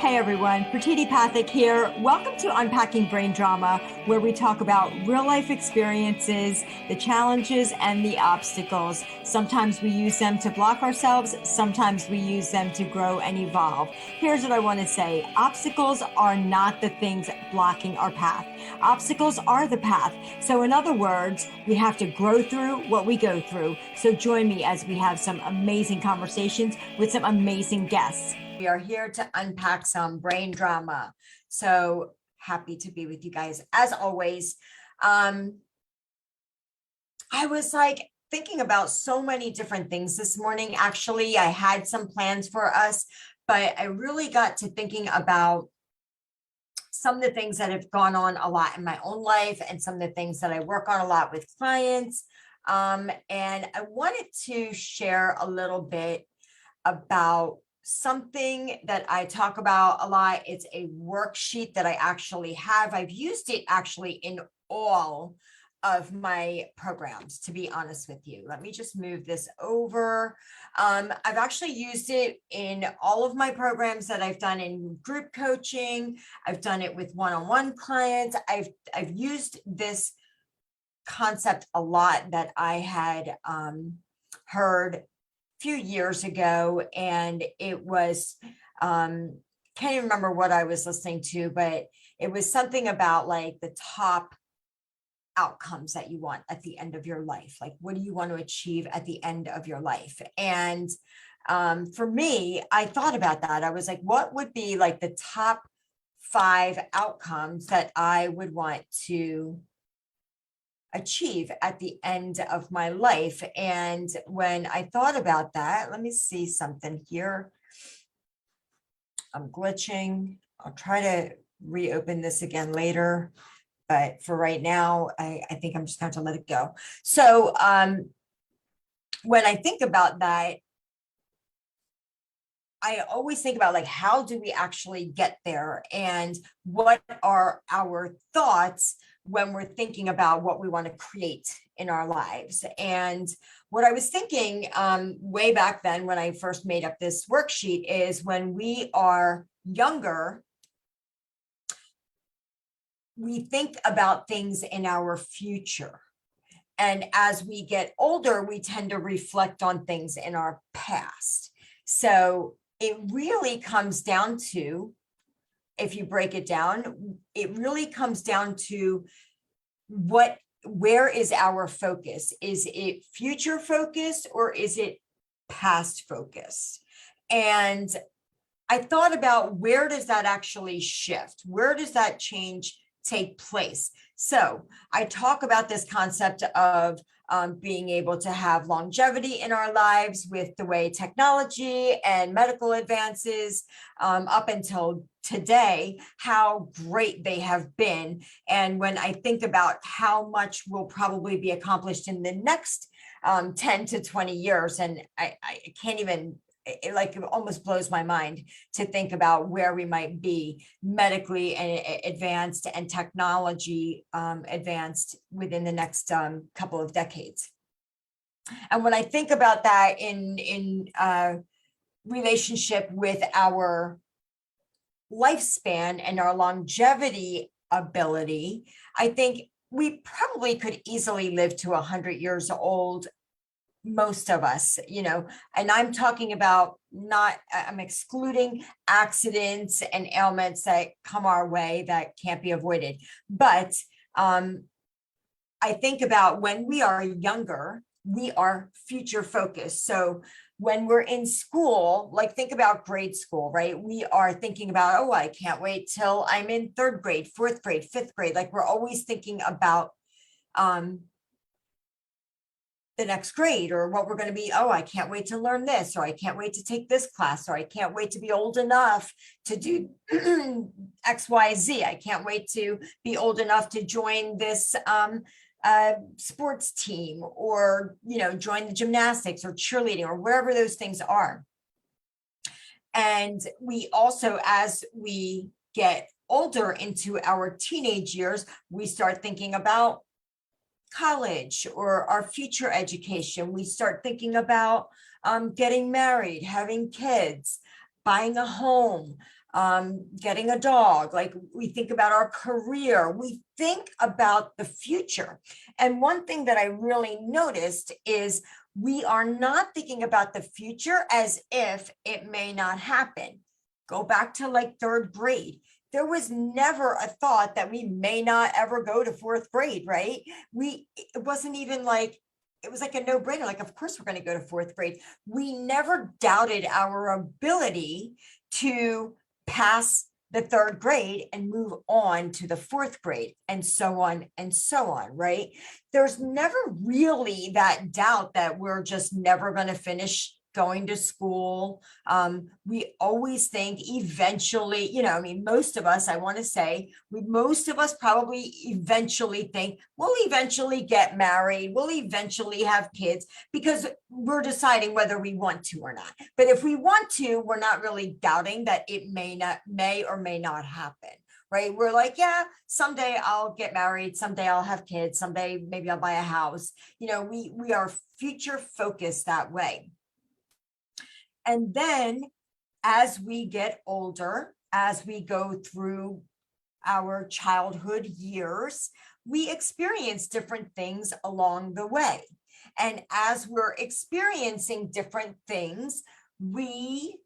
Hey everyone, Pratiti Pathak here. Welcome to Unpacking Brain Drama, where we talk about real life experiences, the challenges, and the obstacles. Sometimes we use them to block ourselves, sometimes we use them to grow and evolve. Here's what I want to say: obstacles are not the things blocking our path, obstacles are the path. So, in other words, we have to grow through what we go through. So, join me as we have some amazing conversations with some amazing guests. We are here to unpack some brain drama. So happy to be with you guys as always. I was thinking about so many different things this morning. Actually, I had some plans for us, but I really got to thinking about some of the things that have gone on a lot in my own life and some of the things that I work on a lot with clients. And I wanted to share a little bit about something that I talk about a lot. It's a worksheet that I actually have. I've used it actually in all of my programs, to be honest with you. Let me just move this over. I've actually used it in all of my programs that I've done in group coaching. I've done it with one-on-one clients. I've used this concept a lot that I had heard few years ago, and it was can't even remember what I was listening to, but it was something about the top outcomes that you want at the end of your life. Like, what do you want to achieve at the end of your life? And for me, I thought about that. I was like, what would be the top 5 outcomes that I would want to achieve at the end of my life? And when I thought about that, let me see something here. I'm glitching. I'll try to reopen this again later, but for right now, I think I'm just going to let it go. So when I think about that, I always think about how do we actually get there, and what are our thoughts when we're thinking about what we want to create in our lives. And what I was thinking way back then when I first made up this worksheet is, when we are younger, we think about things in our future. And as we get older, we tend to reflect on things in our past. So it really comes down to, if you break it down, it really comes down to where is our focus? Is it future focused or is it past focused? And I thought about, where does that actually shift? Where does that change take place? So I talk about this concept of being able to have longevity in our lives with the way technology and medical advances up until today, how great they have been. And when I think about how much will probably be accomplished in the next 10 to 20 years, and I can't even, it almost blows my mind to think about where we might be medically advanced and technology advanced within the next couple of decades. And when I think about that in relationship with our lifespan and our longevity ability, I think we probably could easily live to 100 years old, most of us, and I'm talking about I'm excluding accidents and ailments that come our way that can't be avoided. But I think about, when we are younger, we are future focused. So when we're in school, think about grade school, right? We are thinking about, oh, I can't wait till I'm in 3rd grade, 4th grade, 5th grade. We're always thinking about the next grade, or what we're going to be. Oh, I can't wait to learn this, or I can't wait to take this class, or I can't wait to be old enough to do XYZ. I can't wait to be old enough to join this sports team, or join the gymnastics or cheerleading or wherever those things are. And we also, as we get older into our teenage years, we start thinking about college or our future education. We start thinking about getting married, having kids, buying a home, getting a dog, like we think about our career, we think about the future. And one thing that I really noticed is we are not thinking about the future as if it may not happen. Go back to like third grade. There was never a thought that we may not ever go to fourth grade, right? It wasn't even like, it was like a no-brainer. Like, of course we're going to go to fourth grade. We never doubted our ability to pass the third grade and move on to the fourth grade, and so on and so on, right? There's never really that doubt that we're just never going to finish going to school. We always think eventually, I mean, most of us, I want to say, most of us probably eventually think we'll eventually get married, we'll eventually have kids, because we're deciding whether we want to or not. But if we want to, we're not really doubting that it may or may not happen. Right? We're like, yeah, someday I'll get married, someday I'll have kids, someday maybe I'll buy a house. We are future focused that way. And then as we get older, as we go through our childhood years, we experience different things along the way. And as we're experiencing different things, we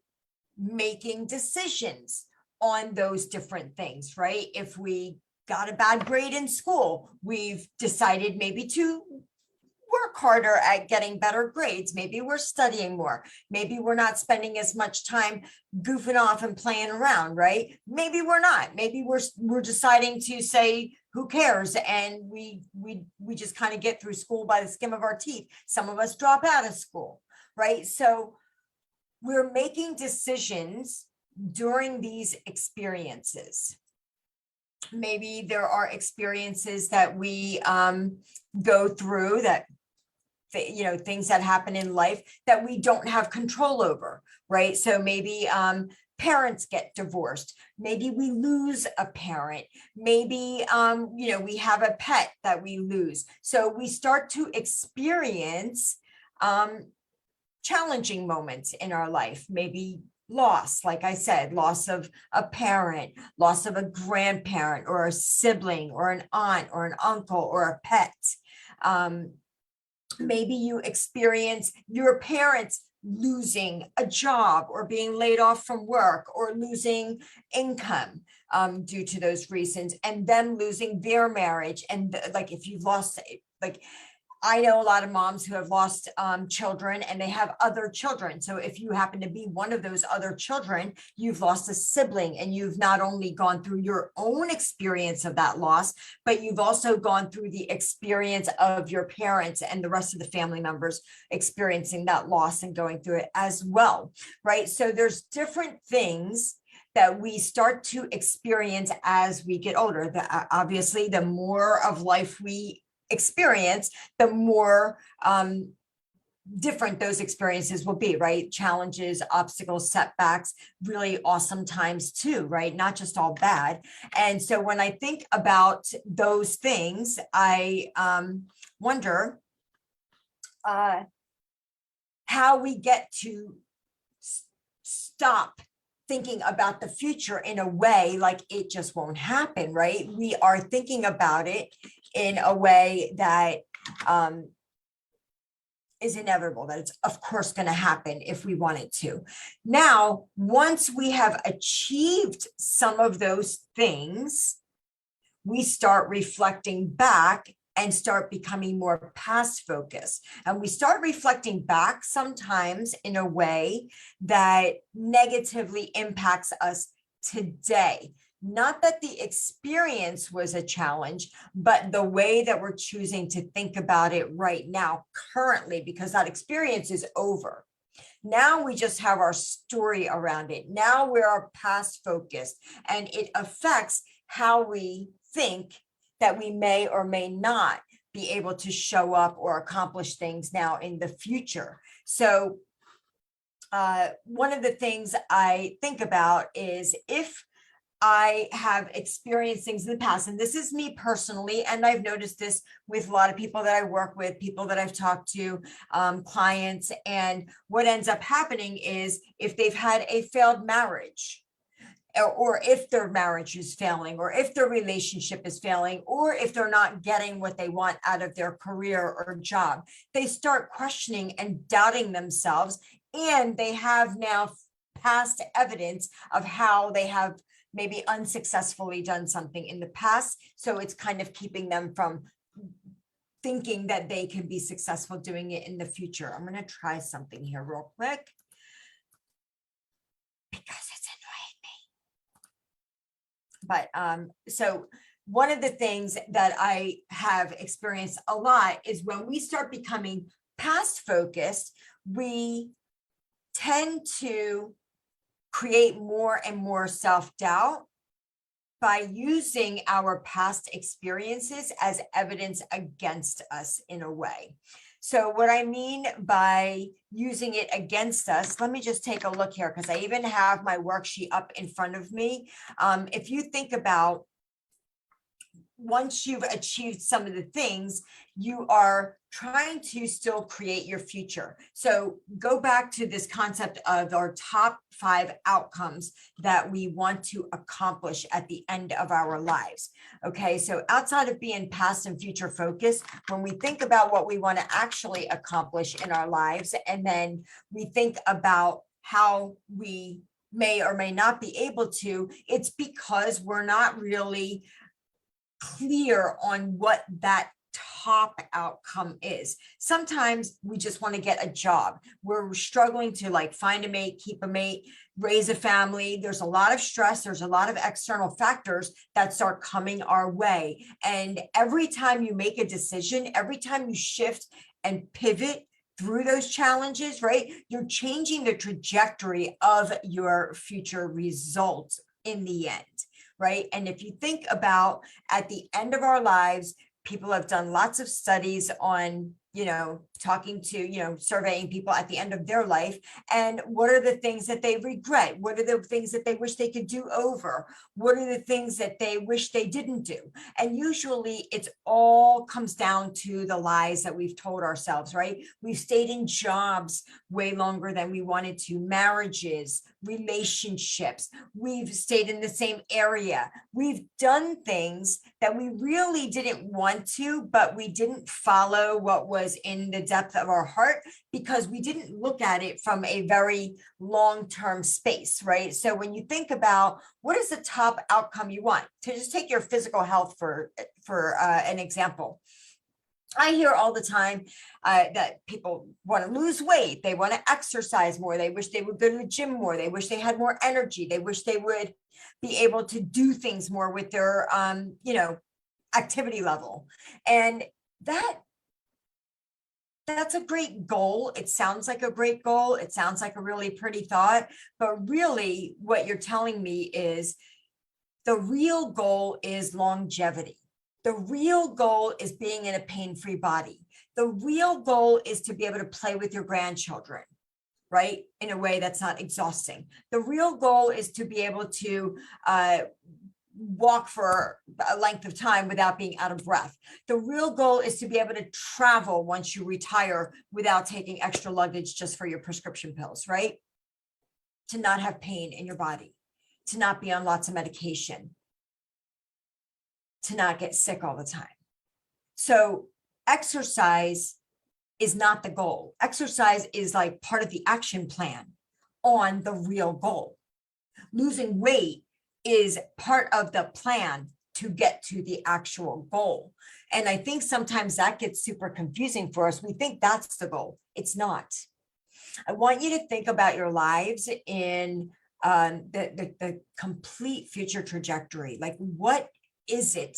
making decisions on those different things, right? If we got a bad grade in school, we've decided maybe to work harder at getting better grades. Maybe we're studying more. Maybe we're not spending as much time goofing off and playing around, right? Maybe we're not. Maybe we're deciding to say, who cares? And we just kind of get through school by the skin of our teeth. Some of us drop out of school, right? So we're making decisions during these experiences. Maybe there are experiences that we go through that, things that happen in life that we don't have control over, right? So maybe parents get divorced. Maybe we lose a parent. Maybe, we have a pet that we lose. So we start to experience challenging moments in our life, maybe loss, like I said, loss of a parent, loss of a grandparent or a sibling or an aunt or an uncle or a pet. Maybe you experience your parents losing a job or being laid off from work or losing income due to those reasons, and them losing their marriage. And like, if you've lost, like, I know a lot of moms who have lost children and they have other children. So if you happen to be one of those other children, you've lost a sibling, and you've not only gone through your own experience of that loss, but you've also gone through the experience of your parents and the rest of the family members experiencing that loss and going through it as well, right? So there's different things that we start to experience as we get older. Obviously, the more of life we experience, the more different those experiences will be, right? Challenges, obstacles, setbacks, really awesome times too, right? Not just all bad. And so when I think about those things, I wonder how we get to stop thinking about the future in a way like it just won't happen, right? We are thinking about it in a way that is inevitable, that it's of course going to happen if we want it to. Now, once we have achieved some of those things, we start reflecting back and start becoming more past focused. And we start reflecting back sometimes in a way that negatively impacts us today. Not that the experience was a challenge, but the way that we're choosing to think about it right now, currently, because that experience is over. Now we just have our story around it. Now we're past focused, and it affects how we think that we may or may not be able to show up or accomplish things now in the future. So one of the things I think about is, if I have experienced things in the past, and this is me personally, and I've noticed this with a lot of people that I work with, people that I've talked to, clients, and what ends up happening is, if they've had a failed marriage, or if their marriage is failing, or if their relationship is failing, or if they're not getting what they want out of their career or job. They start questioning and doubting themselves, and they have now past evidence of how they have maybe unsuccessfully done something in the past. So it's kind of keeping them from thinking that they can be successful doing it in the future. I'm going to try something here real quick because it's annoying me. But so one of the things that I have experienced a lot is when we start becoming past focused, we tend to create more and more self-doubt by using our past experiences as evidence against us in a way. So what I mean by using it against us, let me just take a look here because I even have my worksheet up in front of me. If you think about once you've achieved some of the things, you are trying to still create your future. So go back to this concept of our top 5 outcomes that we want to accomplish at the end of our lives. Okay, so outside of being past and future focused, when we think about what we want to actually accomplish in our lives, and then we think about how we may or may not be able to, it's because we're not really clear on what that top outcome is. Sometimes we just want to get a job. We're struggling to like find a mate, keep a mate, raise a family. There's a lot of stress. There's a lot of external factors that start coming our way. And every time you make a decision, every time you shift and pivot through those challenges, right, you're changing the trajectory of your future results in the end. Right. And if you think about at the end of our lives, people have done lots of studies on, talking to, surveying people at the end of their life. And what are the things that they regret? What are the things that they wish they could do over? What are the things that they wish they didn't do? And usually it's all comes down to the lies that we've told ourselves, right? We've stayed in jobs way longer than we wanted to, marriages, relationships. We've stayed in the same area. We've done things that we really didn't want to, but we didn't follow what was in the depth of our heart because we didn't look at it from a very long-term space, right? So when you think about what is the top outcome you want, to just take your physical health for an example. I hear all the time that people want to lose weight. They want to exercise more. They wish they would go to the gym more. They wish they had more energy. They wish they would be able to do things more with their, activity level. And that's a great goal. It sounds like a great goal. It sounds like a really pretty thought, but really what you're telling me is the real goal is longevity. The real goal is being in a pain-free body. The real goal is to be able to play with your grandchildren, right? In a way that's not exhausting. The real goal is to be able to walk for a length of time without being out of breath. The real goal is to be able to travel once you retire without taking extra luggage just for your prescription pills, right? To not have pain in your body, to not be on lots of medication, to not get sick all the time. So exercise is not the goal. Exercise is like part of the action plan on the real goal. Losing weight is part of the plan to get to the actual goal. And I think sometimes that gets super confusing for us. We think that's the goal. It's not. I want you to think about your lives in the complete future trajectory. Like, what is it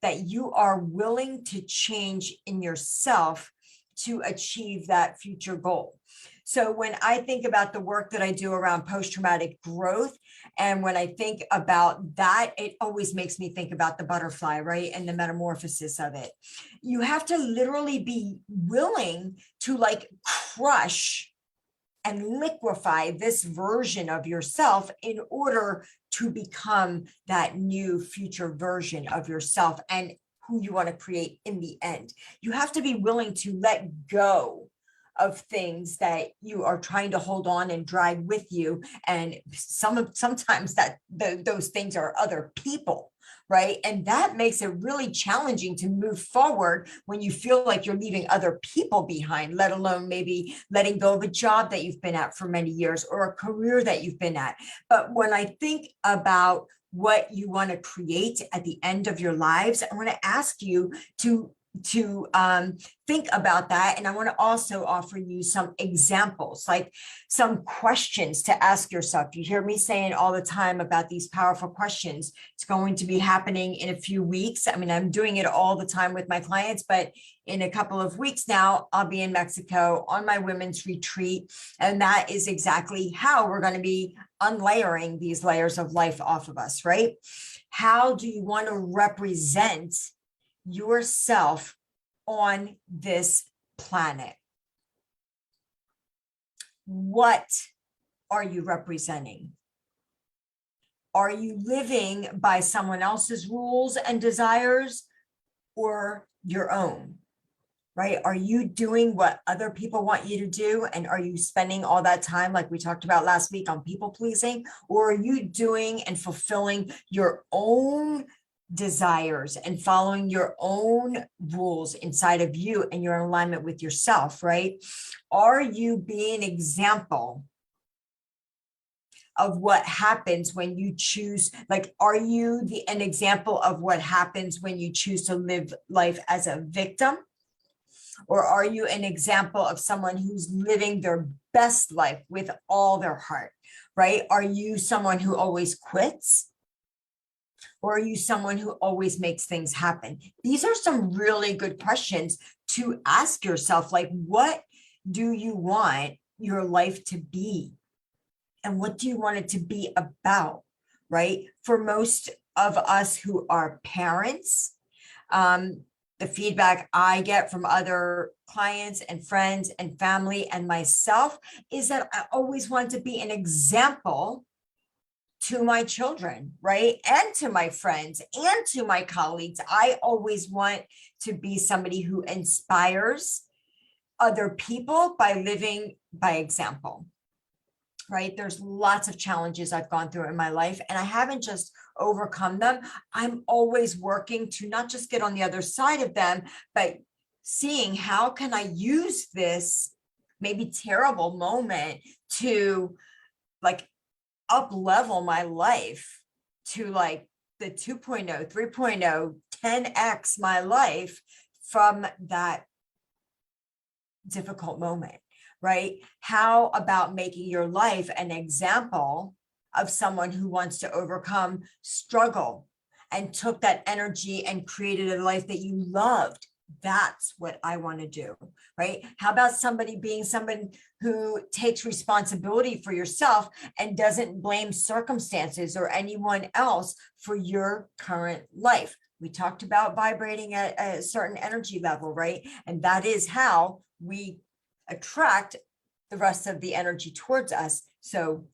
that you are willing to change in yourself to achieve that future goal? So when I think about the work that I do around post-traumatic growth, and when I think about that, it always makes me think about the butterfly, right? And the metamorphosis of it. You have to literally be willing to like crush and liquefy this version of yourself in order to become that new future version of yourself and who you want to create in the end. You have to be willing to let go of things that you are trying to hold on and drag with you. And sometimes those things are other people, right? And that makes it really challenging to move forward when you feel like you're leaving other people behind, let alone maybe letting go of a job that you've been at for many years or a career that you've been at. But when I think about what you want to create at the end of your lives, I want to ask you to think about that. And I want to also offer you some examples, like some questions to ask yourself. You hear me saying all the time about these powerful questions. It's going to be happening in a few weeks. I mean, I'm doing it all the time with my clients, but in a couple of weeks now, I'll be in Mexico on my women's retreat. And that is exactly how we're going to be unlayering these layers of life off of us, right? How do you want to represent yourself on this planet? What are you representing? Are you living by someone else's rules and desires or your own? Right? Are you doing what other people want you to do? And are you spending all that time, like we talked about last week, on people pleasing? Or are you doing and fulfilling your own desires and following your own rules inside of you, and you're in alignment with yourself, right? Are you being an example of what happens when you choose, like, are you an example of what happens when you choose to live life as a victim? Or are you an example of someone who's living their best life with all their heart, right? Are you someone who always quits? Or are you someone who always makes things happen? These are some really good questions to ask yourself, like, what do you want your life to be? And what do you want it to be about, right? For most of us who are parents, the feedback I get from other clients and friends and family and myself is that I always want to be an example to my children, right? And to my friends and to my colleagues. I always want to be somebody who inspires other people by living by example, right? There's lots of challenges I've gone through in my life, and I haven't just overcome them. I'm always working to not just get on the other side of them, but seeing how can I use this maybe terrible moment to, like, up level my life to, like, the 2.0, 3.0, 10x my life from that difficult moment, right? How about making your life an example of someone who wants to overcome struggle and took that energy and created a life that you loved? That's what I want to do, right? How about somebody being someone who takes responsibility for yourself and doesn't blame circumstances or anyone else for your current life? We talked about vibrating at a certain energy level, right? And that is how we attract the rest of the energy towards us. So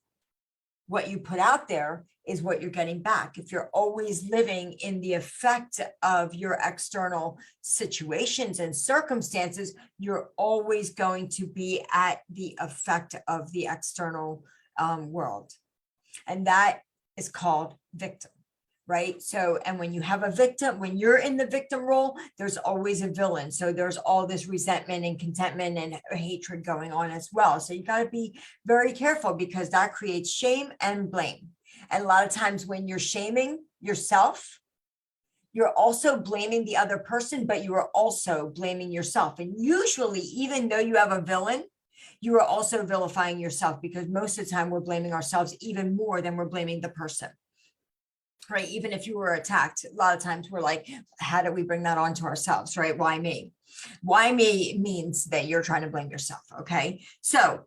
what you put out there is what you're getting back. If you're always living in the effect of your external situations and circumstances, you're always going to be at the effect of the external world. And that is called victim, right? So, and when you have a victim, when you're in the victim role, there's always a villain. So there's all this resentment and contentment and hatred going on as well. So you got to be very careful, because that creates shame and blame. And a lot of times when you're shaming yourself, you're also blaming the other person, but you are also blaming yourself. And usually, even though you have a villain, you are also vilifying yourself, because most of the time we're blaming ourselves even more than we're blaming the person. Right? Even if you were attacked, a lot of times we're like, how do we bring that onto ourselves, right? Why me? Why me means that you're trying to blame yourself, okay? So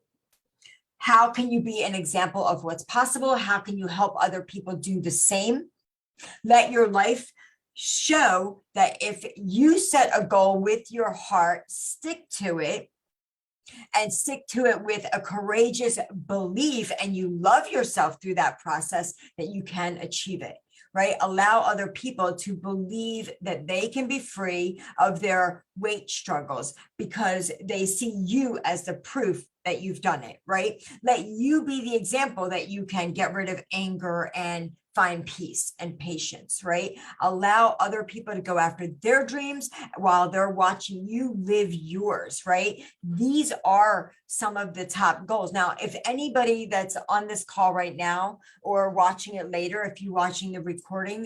how can you be an example of what's possible? How can you help other people do the same? Let your life show that if you set a goal with your heart, stick to it, and stick to it with a courageous belief, and you love yourself through that process, that you can achieve it. right? Allow other people to believe that they can be free of their weight struggles because they see you as the proof that you've done it, right? Let you be the example that you can get rid of anger and find peace and patience, right? Allow other people to go after their dreams while they're watching you live yours, right? These are some of the top goals. Now, if anybody that's on this call right now or watching it later, if you're watching the recording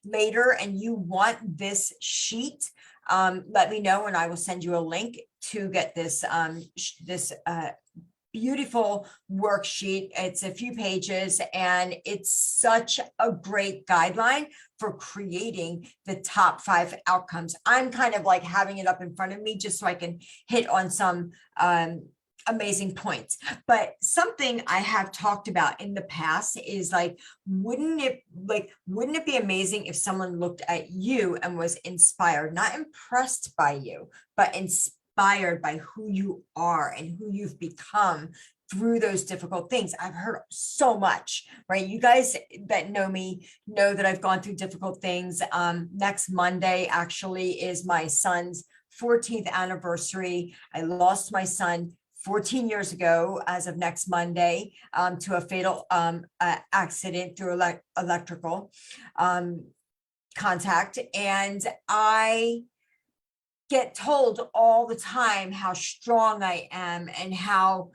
later and you want this sheet, let me know and I will send you a link to get this beautiful worksheet. It's a few pages and it's such a great guideline for creating the top 5 outcomes. I'm kind of like having it up in front of me just so I can hit on some amazing points. But something I have talked about in the past is like, wouldn't it be amazing if someone looked at you and was inspired, not impressed by you, but inspired by who you are and who you've become through those difficult things. I've heard so much, right? You guys that know me know that I've gone through difficult things. Next Monday actually is my son's 14th anniversary. I lost my son 14 years ago as of next Monday to a fatal accident through electrical contact. And I get told all the time how strong I am and how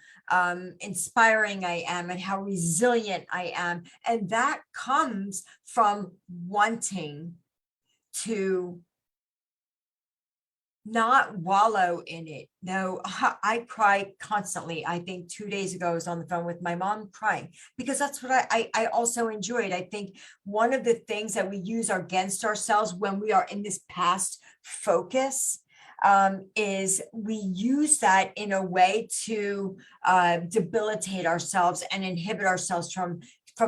inspiring I am and how resilient I am. And that comes from wanting to not wallow in it. No, I cry constantly. I think 2 days ago I was on the phone with my mom crying because that's what I also enjoyed. I think one of the things that we use against ourselves when we are in this past focus is we use that in a way to debilitate ourselves and inhibit ourselves from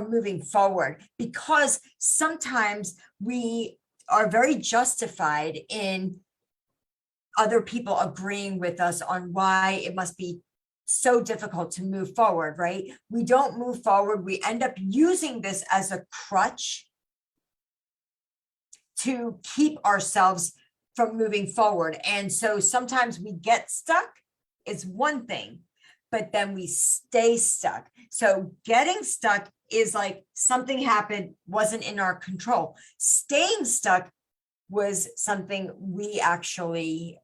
moving forward, because sometimes we are very justified in other people agreeing with us on why it must be so difficult to move forward, right? We don't move forward. We end up using this as a crutch to keep ourselves from moving forward. And so sometimes we get stuck is one thing, but then we stay stuck. So getting stuck is like something happened, wasn't in our control. Staying stuck was something we actually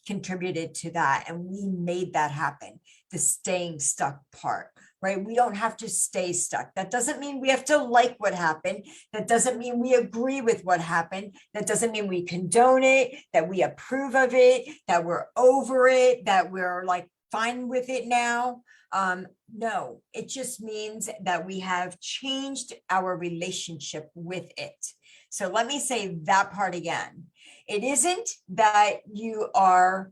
contributed to that, and we made that happen, the staying stuck part, right? We don't have to stay stuck. That doesn't mean we have to like what happened. That doesn't mean we agree with what happened. That doesn't mean we condone it, that we approve of it, that we're over it, that we're like fine with it now. No, it just means that we have changed our relationship with it. So let me say that part again. It isn't that you are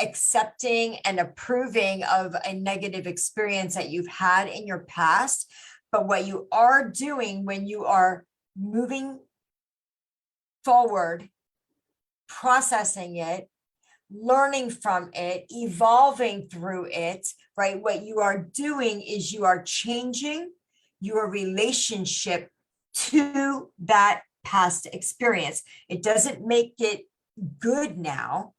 accepting and approving of a negative experience that you've had in your past, but what you are doing when you are moving forward, processing it, learning from it, evolving through it, right? What you are doing is you are changing your relationship to that past experience. It doesn't make it good now.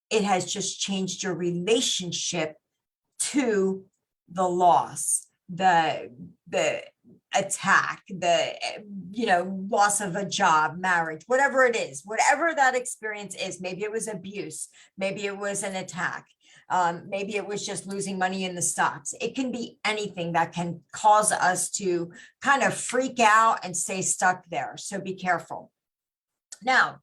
It has just changed your relationship to the loss, the attack, the loss of a job, marriage, whatever it is, whatever that experience is. Maybe it was abuse, maybe it was an attack, maybe it was just losing money in the stocks. It can be anything that can cause us to kind of freak out and stay stuck there. So be careful. Now,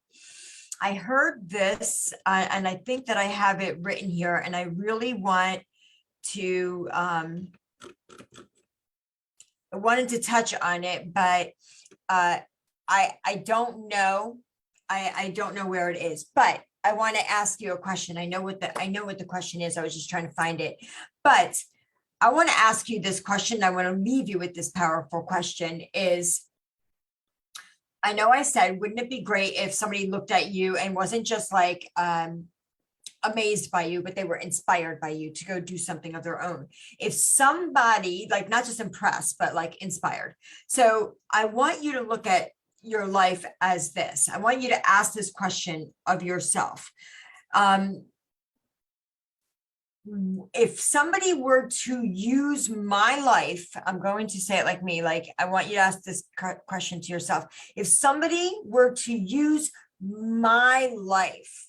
I heard this, and I think that I have it written here, and I really want to, I wanted to touch on it, but I don't know. I don't know where it is, but I want to ask you a question. I know what the question is. I was just trying to find it, but I want to ask you this question. I want to leave you with this powerful question is, I know I said, wouldn't it be great if somebody looked at you and wasn't just like, amazed by you, but they were inspired by you to go do something of their own. If somebody, like, not just impressed, but like inspired. So I want you to look at your life as this. I want you to ask this question of yourself. If somebody were to use my life, I'm going to say it like me, like, I want you to ask this question to yourself. If somebody were to use my life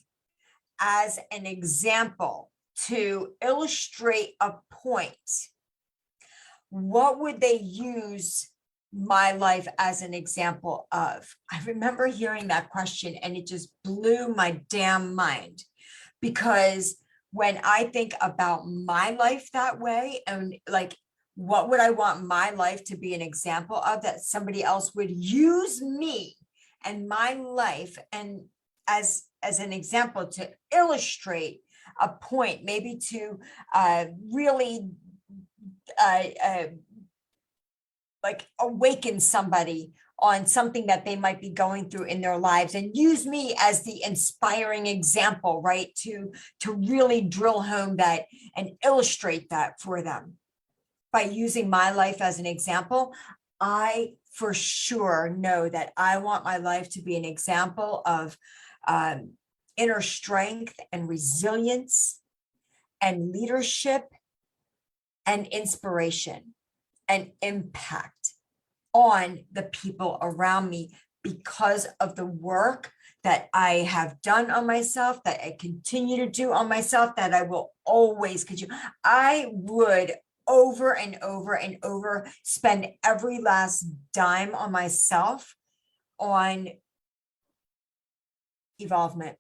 as an example to illustrate a point, what would they use my life as an example of? I remember hearing that question and it just blew my damn mind, because when I think about my life that way, and like, what would I want my life to be an example of, that somebody else would use me and my life and as an example to illustrate a point, maybe to really like awaken somebody on something that they might be going through in their lives, and use me as the inspiring example, right? To really drill home that and illustrate that for them. By using my life as an example, I for sure know that I want my life to be an example of inner strength and resilience and leadership and inspiration and impact on the people around me, because of the work that I have done on myself, that I continue to do on myself, that I will always continue. I would over and over and over spend every last dime on myself, on evolvement,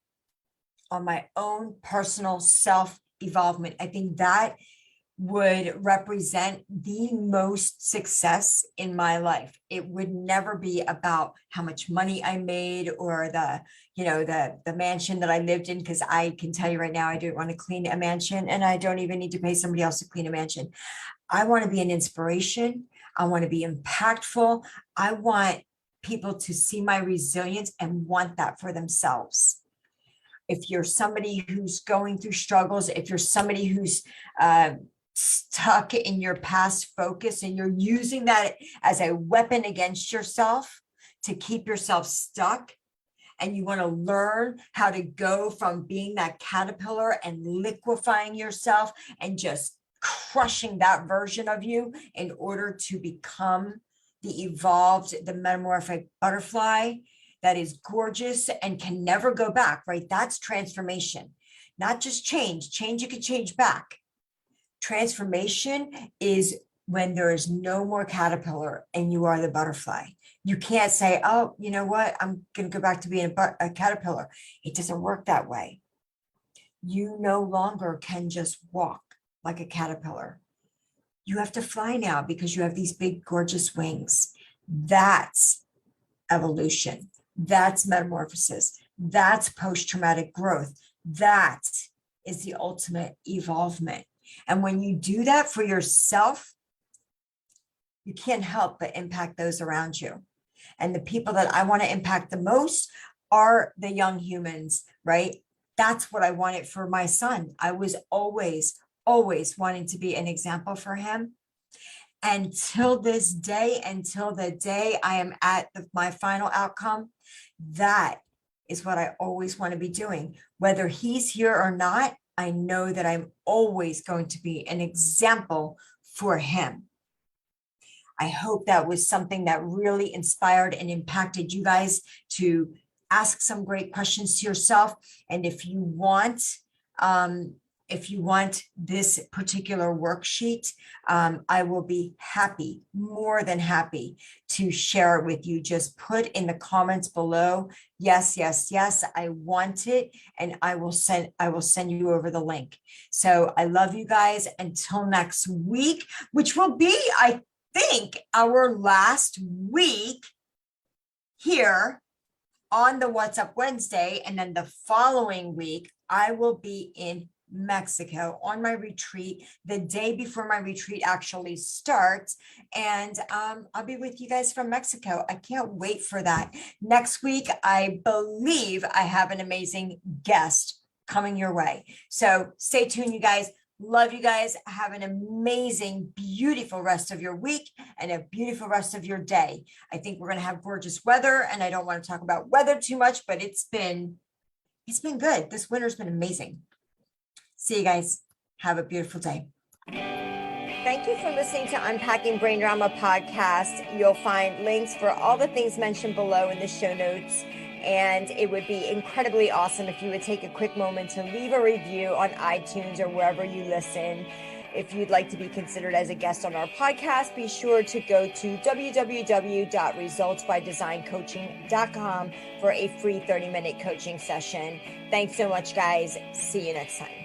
on my own personal self evolvement. I think that would represent the most success in my life. It would never be about how much money I made, or the mansion that I lived in, because I can tell you right now, I don't want to clean a mansion, and I don't even need to pay somebody else to clean a mansion. I want to be an inspiration. I want to be impactful. I want people to see my resilience and want that for themselves. If you're somebody who's going through struggles, if you're somebody who's stuck in your past focus, and you're using that as a weapon against yourself to keep yourself stuck, and you want to learn how to go from being that caterpillar and liquefying yourself and just crushing that version of you in order to become the evolved, the metamorphic butterfly that is gorgeous and can never go back, right? That's transformation, not just change. Change, you can change back. Transformation is when there is no more caterpillar and you are the butterfly. You can't say, oh, you know what? I'm going to go back to being a caterpillar. It doesn't work that way. You no longer can just walk like a caterpillar. You have to fly now because you have these big, gorgeous wings. That's evolution. That's metamorphosis. That's post-traumatic growth. That is the ultimate evolvement. And when you do that for yourself, you can't help but impact those around you. And the people that I want to impact the most are the young humans, right? That's what I wanted for my son. I was always wanting to be an example for him. Until this day, until the day I am at my final outcome, that is what I always want to be doing. Whether he's here or not, I know that I'm always going to be an example for him. I hope that was something that really inspired and impacted you guys to ask some great questions to yourself. And if you want this particular worksheet, I will be happy, more than happy to share it with you. Just put in the comments below, yes, I want it, and I will send you over the link. So I love you guys. Until next week, which will be, I think, our last week here on the What's Up Wednesday. And then the following week, I will be in Mexico on my retreat, the day before my retreat actually starts. And I'll be with you guys from Mexico. I can't wait for that. Next week, I believe I have an amazing guest coming your way. So stay tuned, you guys. Love you guys. Have an amazing, beautiful rest of your week and a beautiful rest of your day. I think we're going to have gorgeous weather, and I don't want to talk about weather too much, but it's been good. This winter's been amazing. See you guys. Have a beautiful day. Thank you for listening to Unpacking Brain Drama podcast. You'll find links for all the things mentioned below in the show notes. And it would be incredibly awesome if you would take a quick moment to leave a review on iTunes or wherever you listen. If you'd like to be considered as a guest on our podcast, be sure to go to www.resultsbydesigncoaching.com for a free 30-minute coaching session. Thanks so much, guys. See you next time.